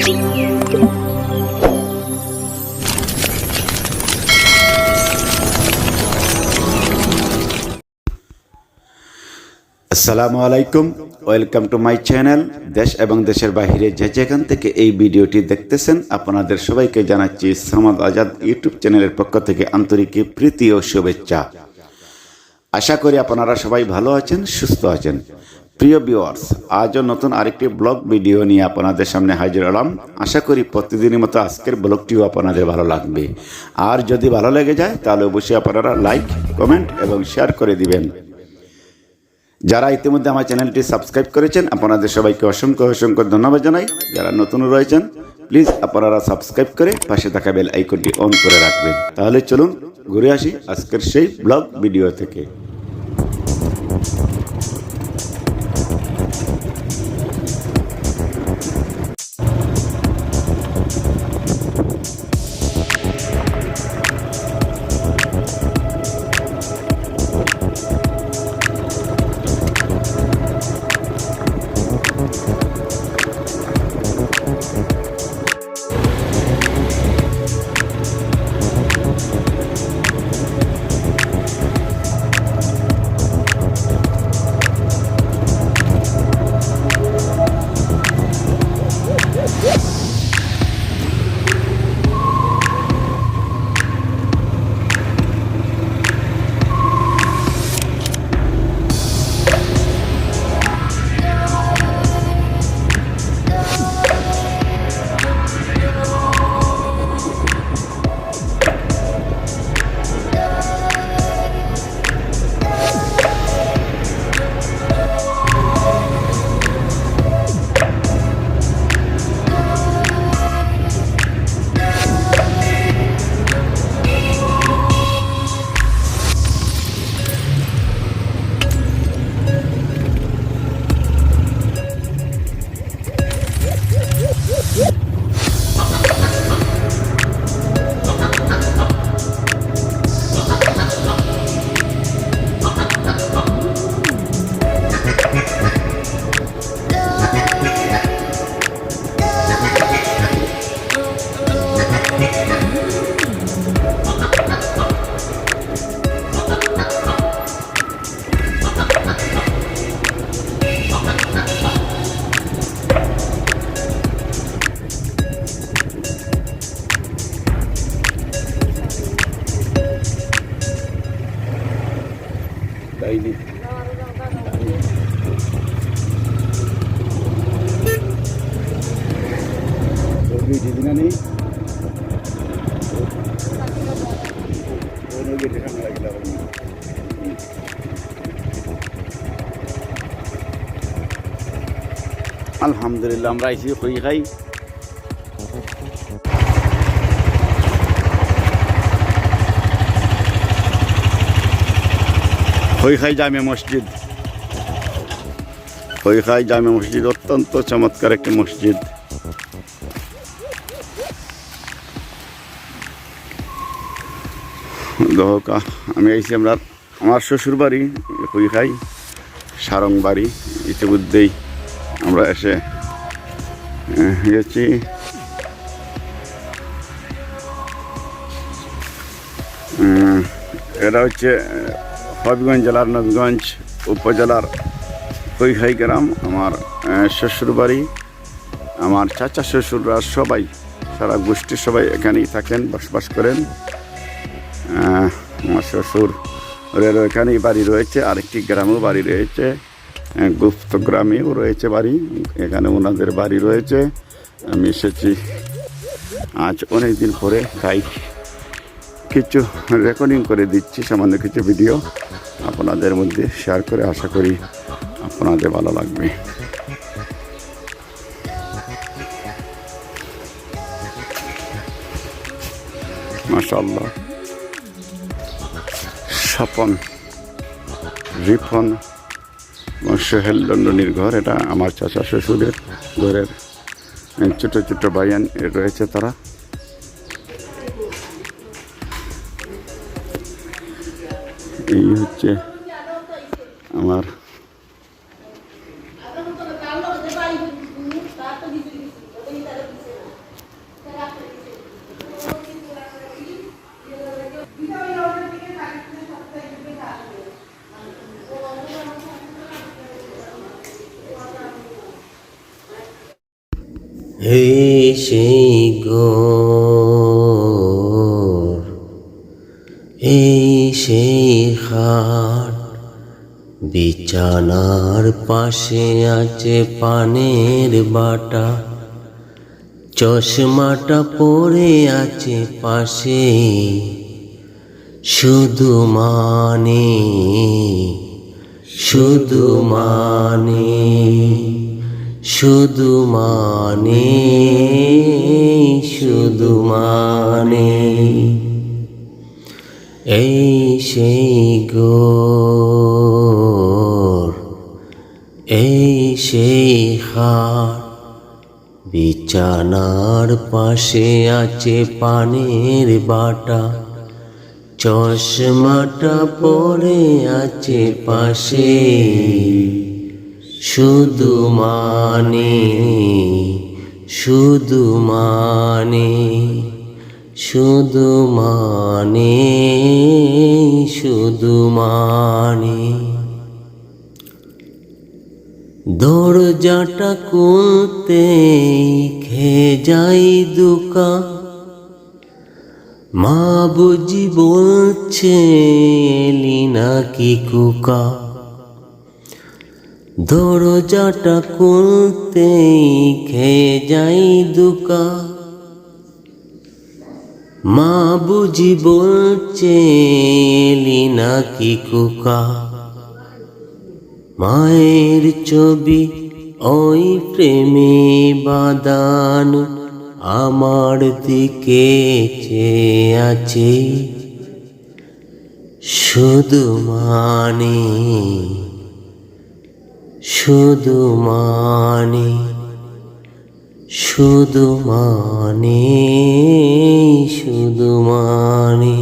আসসালামু আলাইকুম, welcome to my channel. দেশ এবং দেশের বাইরে যে যেখান থেকে এই ভিডিওটি দেখতেছেন আপনাদের সবাইকে জানাচ্ছি সামাদ আজাদ ইউটিউব চ্যানেলের পক্ষ থেকে আন্তরিক প্রীতি ও শুভেচ্ছা। আশা করি আপনারা সবাই ভালো আছেন, সুস্থ আছেন। প্রিয় ভিউয়ার্স, আজও নতুন আরেকটি ব্লগ ভিডিও নিয়ে আপনাদের সামনে হাজির হলাম। আশা করি প্রতিদিনের মতো আজকের ব্লগটিও আপনাদের ভালো লাগবে। আর যদি ভালো লেগে যায় তাহলে অবশ্যই আপনারা লাইক, কমেন্ট এবং শেয়ার করে দিবেন। যারা ইতিমধ্যে আমার চ্যানেলটি সাবস্ক্রাইব করেছেন আপনাদের সবাইকে অসংখ্য অসংখ্য ধন্যবাদ জানাই। যারা নতুন রয়েছেন প্লিজ আপনারা সাবস্ক্রাইব করে পাশে থাকা বেল আইকনটি অন করে রাখবেন। তাহলে চলুন ঘুরে আসি আজকের সেই ব্লগ ভিডিও থেকে। Ini lebih di mana nih? Lebih di sana lagi lawan. Alhamdulillah আমরা আইছি কই খাই। খৈখাই জামে মসজিদ, খৈখাই জামে মসজিদ অত্যন্ত চমৎকার একটি মসজিদ। দহকা আমি আইছি আমার শ্বশুর বাড়ি খৈখাই সারং বাড়ি। ইতিমধ্যেই আমরা এসে গেছি। এটা হচ্ছে হবিগঞ্জ জেলার নবীগঞ্জ উপজেলার খৈখাই গ্রাম। আমার শ্বশুর বাড়ি। আমার চাচা শ্বশুররা সবাই, সারা গোষ্ঠীর সবাই এখানেই থাকেন, বসবাস করেন। আমার শ্বশুরেরও এখানেই বাড়ি রয়েছে, আরেকটি গ্রামেও বাড়ি রয়েছে, গুপ্ত গ্রামেও রয়েছে বাড়ি। এখানে ওনাদের বাড়ি রয়েছে। আমি এসেছি আজ অনেক দিন পরে, তাই কিছু রেকর্ডিং করে দিচ্ছি, সামান্য কিছু ভিডিও আপনাদের মধ্যে শেয়ার করে আশা করি আপনাদের ভালো লাগবে। মাশাআল্লাহ, স্বপন, রিপন এবং সোহেল লন্ডনির ঘর। এটা আমার চাচা শ্বশুরের ঘরের ছোট ছোট ভাইয়ান রয়েছে তারা। এই হচ্ছে আমার হে সেই গোর, এই সেই খাট, বিছানার পাশে আছে পানের বাটা, চশমাটা পড়ে আছে পাশে, শুধু মানে, শুধু মানে, শুধু মানে, শুধু মানে। এই সেই গোর, এই সেই খাট, বিছানার পাশে আছে পানের বাটা, চশমাটা পড়ে আছে পাশে, শুধু মানে, শুধু মানে, শুধু মানে, শুধু মানে। দরজাটা খুলতে খেয়ে যাই দুকা, মা বুঝি বলছে এলি নাকি কুকা। দরজাটা খুলতে খেয়ে যাই দুকা, মা বুঝি বলছে এলি নাকি কুকা। মায়ের ছবি ওই প্রেমে বাঁধানো আমার দিকে চেয়ে আছে, শুধু মানে, শুধু মানে, শুধু মানে, শুধু মানে।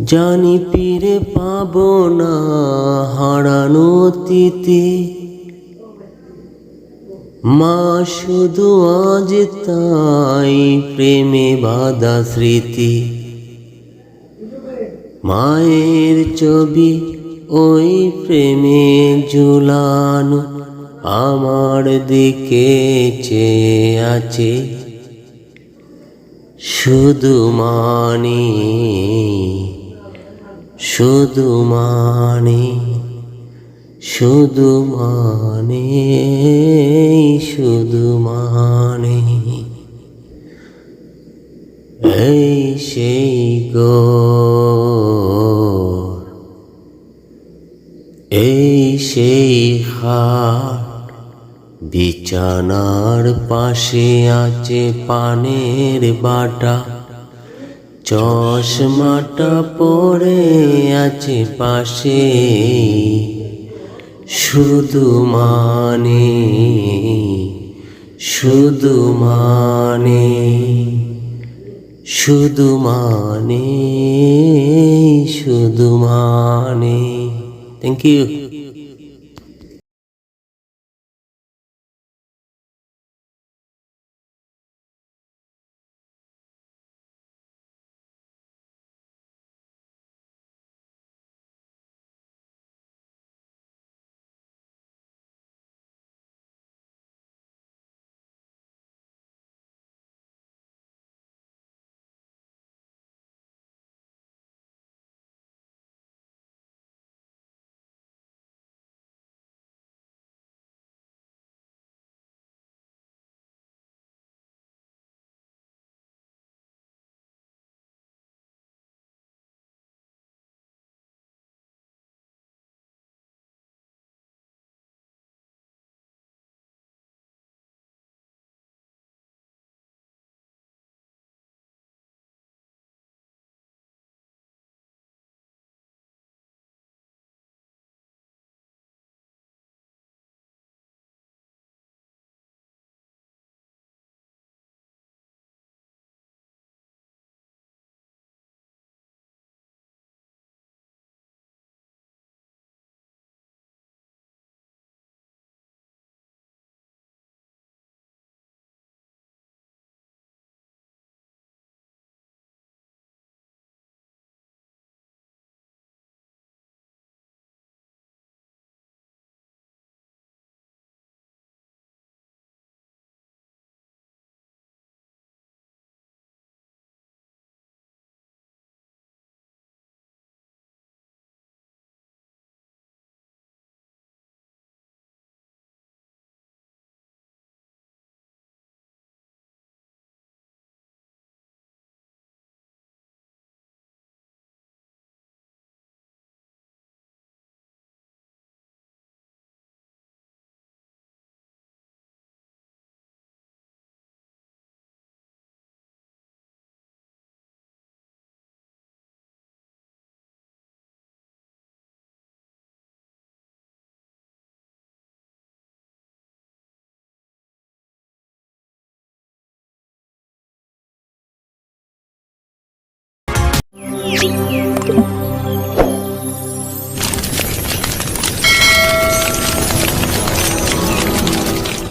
জানি ফিরে পাবো না হারানো অতীতে, মা শুধু আজ তাই প্রেমে বাঁধা স্মৃতি। মায়ের ছবি ওই প্রেমে ঝুলানো আমার দিকে চেয়ে আছে, শুধু মানে, শুধু মানে, শুধু মানে, শুধু মানে। এই সেই গোর, এই সেই খাট, বিছানার পাশে আছে পানের বাটা, চশমাটা পড়ে আছে পাশে, শুধু মানে, শুধু মানে, শুধু মানে, শুধু মানে। Thank you.